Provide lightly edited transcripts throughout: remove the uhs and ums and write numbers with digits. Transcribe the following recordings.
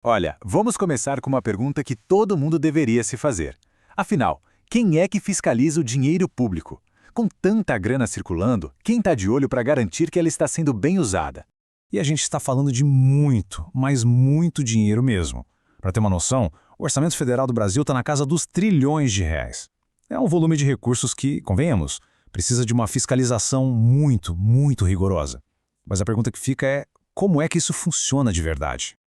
Olha, vamos começar com uma pergunta que todo mundo deveria se fazer. Afinal, quem é que fiscaliza o dinheiro público? Com tanta grana circulando, quem está de olho para garantir que ela está sendo bem usada? E a gente está falando de muito, mas muito dinheiro mesmo. Para ter uma noção, o orçamento federal do Brasil está na casa dos trilhões de reais. É um volume de recursos que, convenhamos, precisa de uma fiscalização muito, muito rigorosa. Mas a pergunta que fica é, como é que isso funciona de verdade?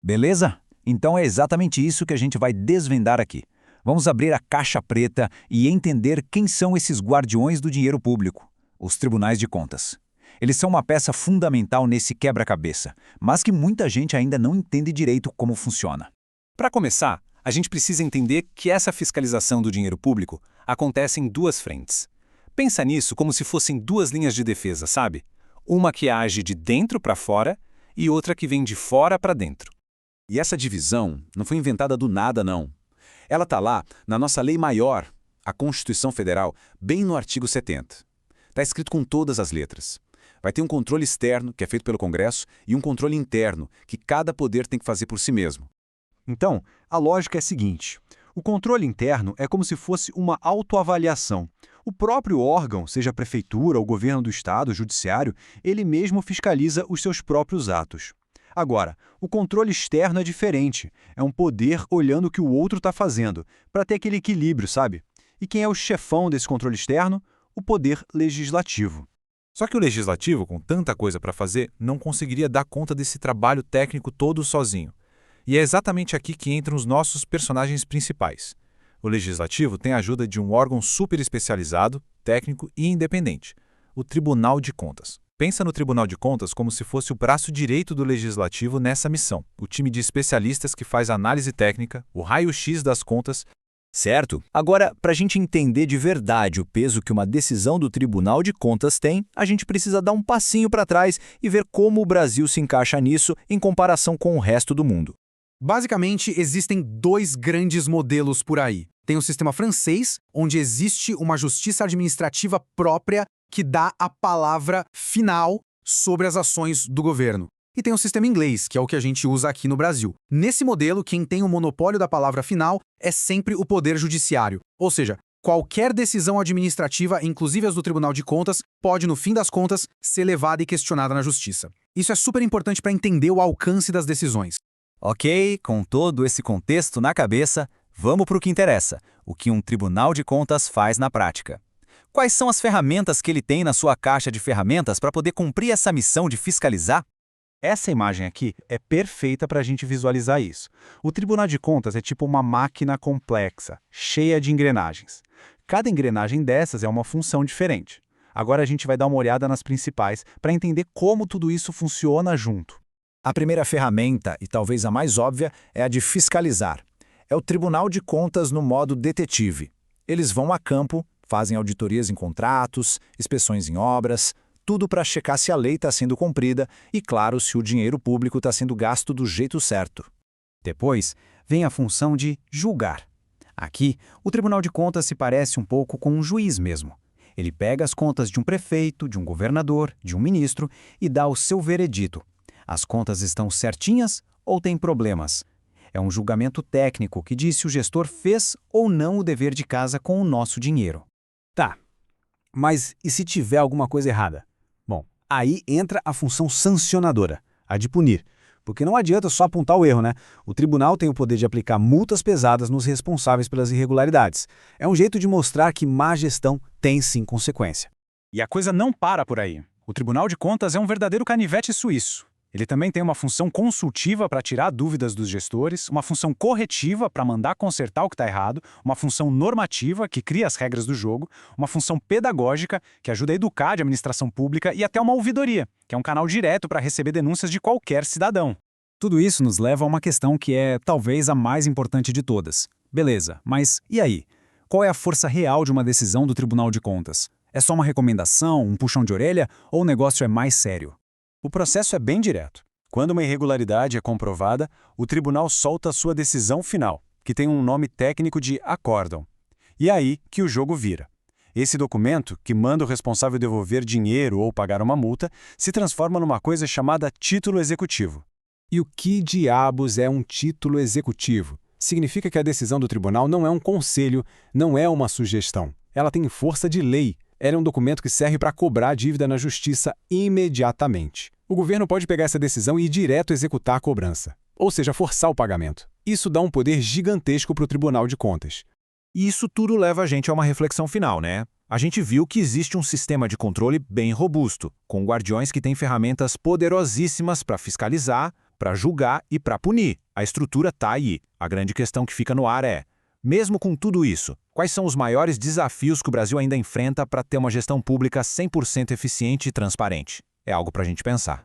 Beleza? Então é exatamente isso que a gente vai desvendar aqui. Vamos abrir a caixa preta e entender quem são esses guardiões do dinheiro público, os tribunais de contas. Eles são uma peça fundamental nesse quebra-cabeça, mas que muita gente ainda não entende direito como funciona. Para começar, a gente precisa entender que essa fiscalização do dinheiro público acontece em duas frentes. Pensa nisso como se fossem duas linhas de defesa, sabe? Uma que age de dentro para fora e outra que vem de fora para dentro. E essa divisão não foi inventada do nada, não. Ela está lá na nossa lei maior, a Constituição Federal, bem no artigo 70. Está escrito com todas as letras. Vai ter um controle externo, que é feito pelo Congresso, e um controle interno, que cada poder tem que fazer por si mesmo. Então, a lógica é a seguinte: o controle interno é como se fosse uma autoavaliação. O próprio órgão, seja a prefeitura, o governo do estado, o judiciário, ele mesmo fiscaliza os seus próprios atos. Agora, o controle externo é diferente. É um poder olhando o que o outro está fazendo, para ter aquele equilíbrio, sabe? E quem é o chefão desse controle externo? O poder legislativo. Só que o legislativo, com tanta coisa para fazer, não conseguiria dar conta desse trabalho técnico todo sozinho. E é exatamente aqui que entram os nossos personagens principais. O legislativo tem a ajuda de um órgão super especializado, técnico e independente, o Tribunal de Contas. Pensa no Tribunal de Contas como se fosse o braço direito do Legislativo nessa missão, o time de especialistas que faz análise técnica, o raio-x das contas. Certo? Agora, para a gente entender de verdade o peso que uma decisão do Tribunal de Contas tem, a gente precisa dar um passinho para trás e ver como o Brasil se encaixa nisso em comparação com o resto do mundo. Basicamente, existem dois grandes modelos por aí. Tem o sistema francês, onde existe uma justiça administrativa própria que dá a palavra final sobre as ações do governo. E tem o sistema inglês, que é o que a gente usa aqui no Brasil. Nesse modelo, quem tem o monopólio da palavra final é sempre o Poder Judiciário. Ou seja, qualquer decisão administrativa, inclusive as do Tribunal de Contas, pode, no fim das contas, ser levada e questionada na Justiça. Isso é super importante para entender o alcance das decisões. Ok, com todo esse contexto na cabeça, vamos para o que interessa, o que um Tribunal de Contas faz na prática. Quais são as ferramentas que ele tem na sua caixa de ferramentas para poder cumprir essa missão de fiscalizar? Essa imagem aqui é perfeita para a gente visualizar isso. O Tribunal de Contas é tipo uma máquina complexa, cheia de engrenagens. Cada engrenagem dessas é uma função diferente. Agora a gente vai dar uma olhada nas principais para entender como tudo isso funciona junto. A primeira ferramenta, e talvez a mais óbvia, é a de fiscalizar. É o Tribunal de Contas no modo detetive. Eles vão a campo, fazem auditorias em contratos, inspeções em obras, tudo para checar se a lei está sendo cumprida e, claro, se o dinheiro público está sendo gasto do jeito certo. Depois, vem a função de julgar. Aqui, o Tribunal de Contas se parece um pouco com um juiz mesmo. Ele pega as contas de um prefeito, de um governador, de um ministro e dá o seu veredito. As contas estão certinhas ou têm problemas? É um julgamento técnico que diz se o gestor fez ou não o dever de casa com o nosso dinheiro. Tá, mas e se tiver alguma coisa errada? Bom, aí entra a função sancionadora, a de punir. Porque não adianta só apontar o erro, né? O tribunal tem o poder de aplicar multas pesadas nos responsáveis pelas irregularidades. É um jeito de mostrar que má gestão tem sim consequência. E a coisa não para por aí. O Tribunal de Contas é um verdadeiro canivete suíço. Ele também tem uma função consultiva para tirar dúvidas dos gestores, uma função corretiva para mandar consertar o que está errado, uma função normativa que cria as regras do jogo, uma função pedagógica que ajuda a educar a administração pública e até uma ouvidoria, que é um canal direto para receber denúncias de qualquer cidadão. Tudo isso nos leva a uma questão que é talvez a mais importante de todas. Beleza, mas e aí? Qual é a força real de uma decisão do Tribunal de Contas? É só uma recomendação, um puxão de orelha ou o negócio é mais sério? O processo é bem direto. Quando uma irregularidade é comprovada, o tribunal solta sua decisão final, que tem um nome técnico de acórdão. E é aí que o jogo vira. Esse documento, que manda o responsável devolver dinheiro ou pagar uma multa, se transforma numa coisa chamada título executivo. E o que diabos é um título executivo? Significa que a decisão do tribunal não é um conselho, não é uma sugestão. Ela tem força de lei. Ela é um documento que serve para cobrar a dívida na justiça imediatamente. O governo pode pegar essa decisão e ir direto executar a cobrança, ou seja, forçar o pagamento. Isso dá um poder gigantesco para o Tribunal de Contas. E isso tudo leva a gente a uma reflexão final, né? A gente viu que existe um sistema de controle bem robusto, com guardiões que têm ferramentas poderosíssimas para fiscalizar, para julgar e para punir. A estrutura está aí. A grande questão que fica no ar é, mesmo com tudo isso, quais são os maiores desafios que o Brasil ainda enfrenta para ter uma gestão pública 100% eficiente e transparente? É algo para a gente pensar.